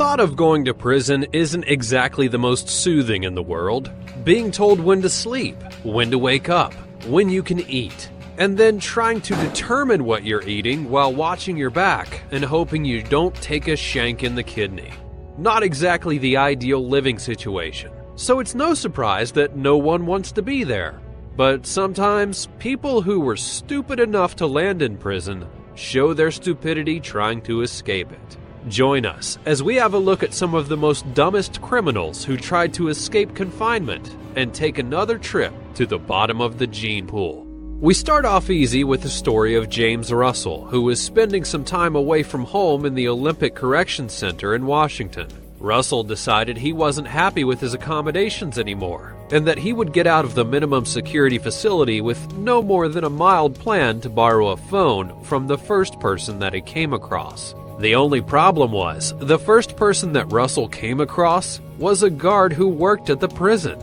thought of going to prison isn't exactly the most soothing in the world. Being told when to sleep, when to wake up, when you can eat, and then trying to determine what you're eating while watching your back and hoping you don't take a shank in the kidney. Not exactly the ideal living situation, so it's no surprise that no one wants to be there. But sometimes, people who were stupid enough to land in prison show their stupidity trying to escape it. Join us as we have a look at some of the most dumbest criminals who tried to escape confinement and take another trip to the bottom of the gene pool. We start off easy with the story of James Russell, who was spending some time away from home in the Olympic Correction Center in Washington. Russell decided he wasn't happy with his accommodations anymore, and that he would get out of the minimum security facility with no more than a mild plan to borrow a phone from the first person that he came across. The only problem was, the first person that Russell came across was a guard who worked at the prison.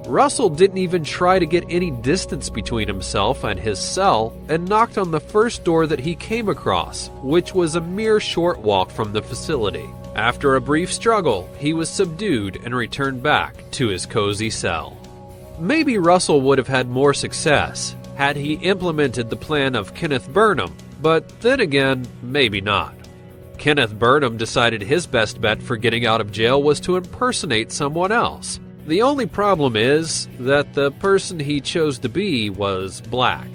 Russell didn't even try to get any distance between himself and his cell and knocked on the first door that he came across, which was a mere short walk from the facility. After a brief struggle, he was subdued and returned back to his cozy cell. Maybe Russell would have had more success had he implemented the plan of Kenneth Burnum, but then again, maybe not. Kenneth Burnum decided his best bet for getting out of jail was to impersonate someone else. The only problem is that the person he chose to be was black,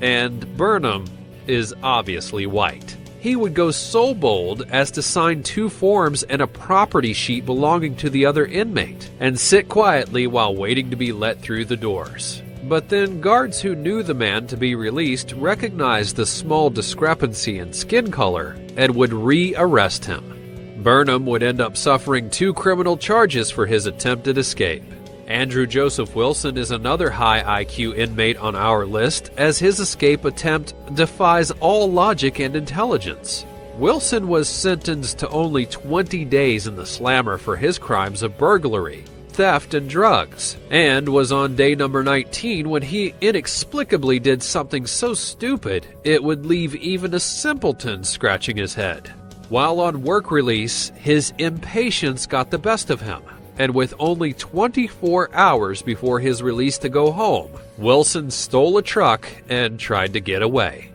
and Burnham is obviously white. He would go so bold as to sign 2 forms and a property sheet belonging to the other inmate, and sit quietly while waiting to be let through the doors. But then guards who knew the man to be released recognized the small discrepancy in skin color and would re-arrest him. Burnham would end up suffering 2 criminal charges for his attempted escape. Andrew Joseph Wilson is another high IQ inmate on our list, as his escape attempt defies all logic and intelligence. Wilson was sentenced to only 20 days in the slammer for his crimes of burglary, theft, and drugs, and was on day number 19 when he inexplicably did something so stupid it would leave even a simpleton scratching his head. While on work release, his impatience got the best of him, and with only 24 hours before his release to go home, Wilson stole a truck and tried to get away.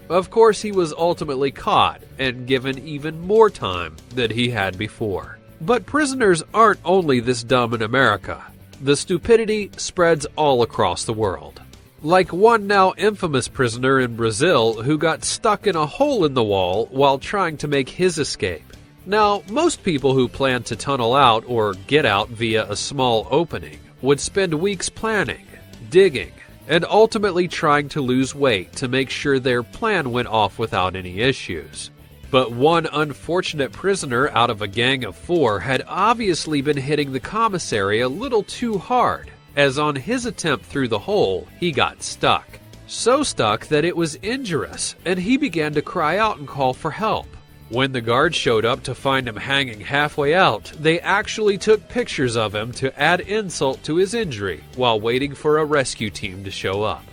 Of course, he was ultimately caught and given even more time than he had before. But prisoners aren't only this dumb in America. The stupidity spreads all across the world. Like one now infamous prisoner in Brazil who got stuck in a hole in the wall while trying to make his escape. Now, most people who plan to tunnel out or get out via a small opening would spend weeks planning, digging, and ultimately trying to lose weight to make sure their plan went off without any issues. But one unfortunate prisoner out of a gang of 4 had obviously been hitting the commissary a little too hard, as on his attempt through the hole, he got stuck. So stuck that it was injurious, and he began to cry out and call for help. When the guards showed up to find him hanging halfway out, they actually took pictures of him to add insult to his injury while waiting for a rescue team to show up.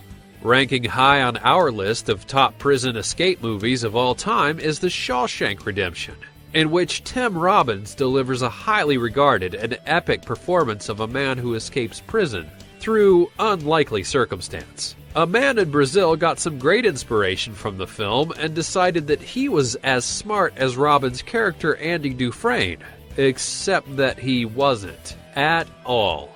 Ranking high on our list of top prison escape movies of all time is The Shawshank Redemption, in which Tim Robbins delivers a highly regarded and epic performance of a man who escapes prison through unlikely circumstance. A man in Brazil got some great inspiration from the film and decided that he was as smart as Robbins' character Andy Dufresne, except that he wasn't at all.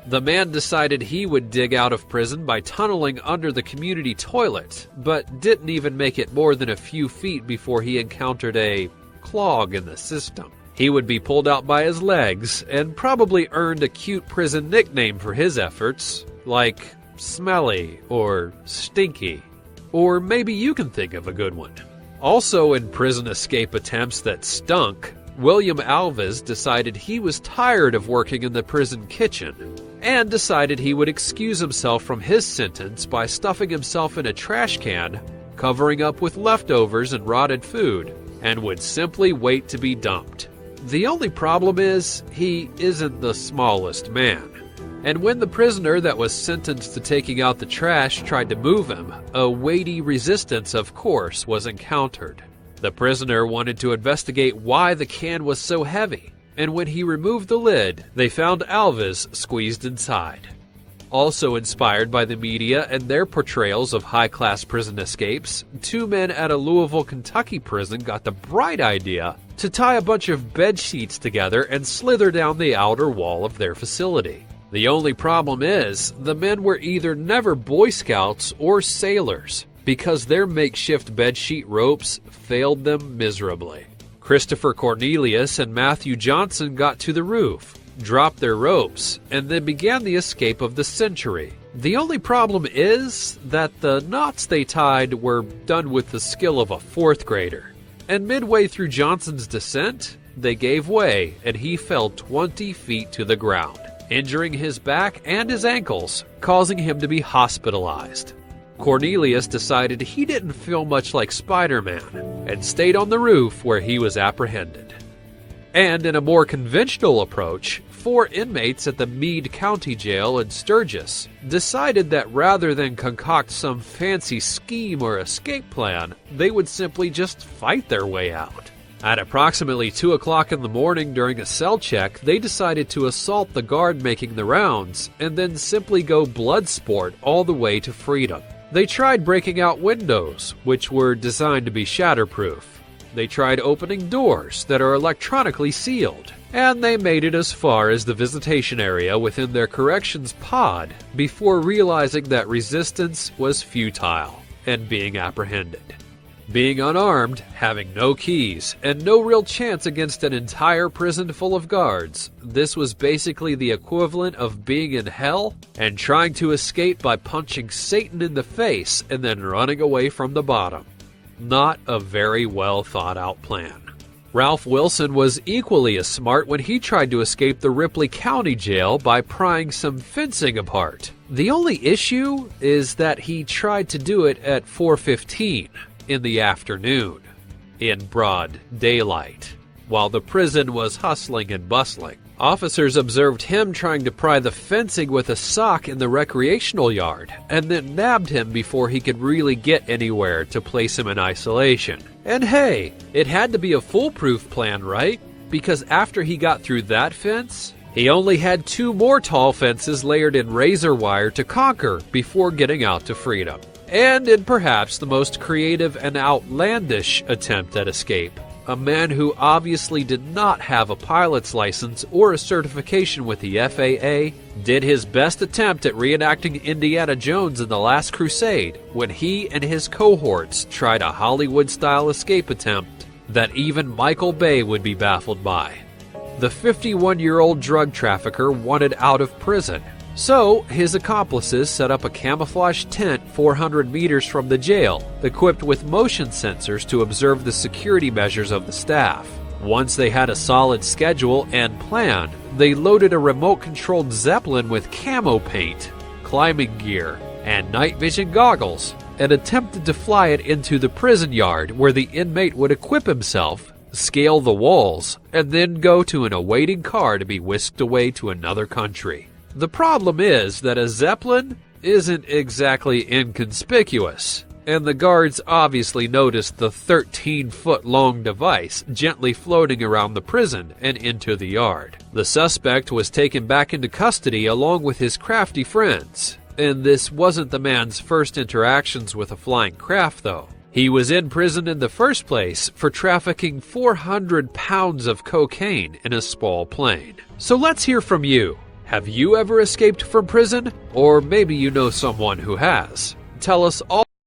The man decided he would dig out of prison by tunneling under the community toilet, but didn't even make it more than a few feet before he encountered a clog in the system. He would be pulled out by his legs and probably earned a cute prison nickname for his efforts, like Smelly or Stinky. Or maybe you can think of a good one. Also in prison escape attempts that stunk, William Alves decided he was tired of working in the prison kitchen and decided he would excuse himself from his sentence by stuffing himself in a trash can, covering up with leftovers and rotted food, and would simply wait to be dumped. The only problem is, he isn't the smallest man. And when the prisoner that was sentenced to taking out the trash tried to move him, a weighty resistance, of course, was encountered. The prisoner wanted to investigate why the can was so heavy, and when he removed the lid, they found Alves squeezed inside. Also inspired by the media and their portrayals of high-class prison escapes, 2 men at a Louisville, Kentucky prison got the bright idea to tie a bunch of bed sheets together and slither down the outer wall of their facility. The only problem is, the men were either never Boy Scouts or sailors, because their makeshift bedsheet ropes failed them miserably. Christopher Cornelius and Matthew Johnson got to the roof, dropped their ropes, and then began the escape of the century. The only problem is that the knots they tied were done with the skill of a 4th grader. And midway through Johnson's descent, they gave way and he fell 20 feet to the ground, injuring his back and his ankles, causing him to be hospitalized. Cornelius decided he didn't feel much like Spider-Man and stayed on the roof where he was apprehended. And in a more conventional approach, 4 inmates at the Meade County Jail in Sturgis decided that rather than concoct some fancy scheme or escape plan, they would simply just fight their way out. At approximately 2 o'clock in the morning during a cell check, they decided to assault the guard making the rounds and then simply go blood sport all the way to freedom. They tried breaking out windows, which were designed to be shatterproof. They tried opening doors that are electronically sealed, and they made it as far as the visitation area within their corrections pod before realizing that resistance was futile and being apprehended. Being unarmed, having no keys, and no real chance against an entire prison full of guards, this was basically the equivalent of being in hell and trying to escape by punching Satan in the face and then running away from the bottom. Not a very well thought out plan. Ralph Wilson was equally as smart when he tried to escape the Ripley County Jail by prying some fencing apart. The only issue is that he tried to do it at 4:15 in the afternoon, in broad daylight, while the prison was hustling and bustling. Officers observed him trying to pry the fencing with a sock in the recreational yard, and then nabbed him before he could really get anywhere to place him in isolation. And hey, it had to be a foolproof plan, right? Because after he got through that fence, he only had 2 more tall fences layered in razor wire to conquer before getting out to freedom. And in perhaps the most creative and outlandish attempt at escape, a man who obviously did not have a pilot's license or a certification with the FAA did his best attempt at reenacting Indiana Jones in The Last Crusade when he and his cohorts tried a Hollywood-style escape attempt that even Michael Bay would be baffled by. The 51-year-old drug trafficker wanted out of prison, so his accomplices set up a camouflage tent 400 meters from the jail, equipped with motion sensors to observe the security measures of the staff. Once they had a solid schedule and plan, they loaded a remote-controlled Zeppelin with camo paint, climbing gear, and night vision goggles, and attempted to fly it into the prison yard where the inmate would equip himself, scale the walls, and then go to an awaiting car to be whisked away to another country. The problem is that a Zeppelin isn't exactly inconspicuous, and the guards obviously noticed the 13-foot-long device gently floating around the prison and into the yard. The suspect was taken back into custody along with his crafty friends, and this wasn't the man's first interactions with a flying craft, though. He was in prison in the first place for trafficking 400 pounds of cocaine in a small plane. So let's hear from you. Have you ever escaped from prison? Or maybe you know someone who has. Tell us all.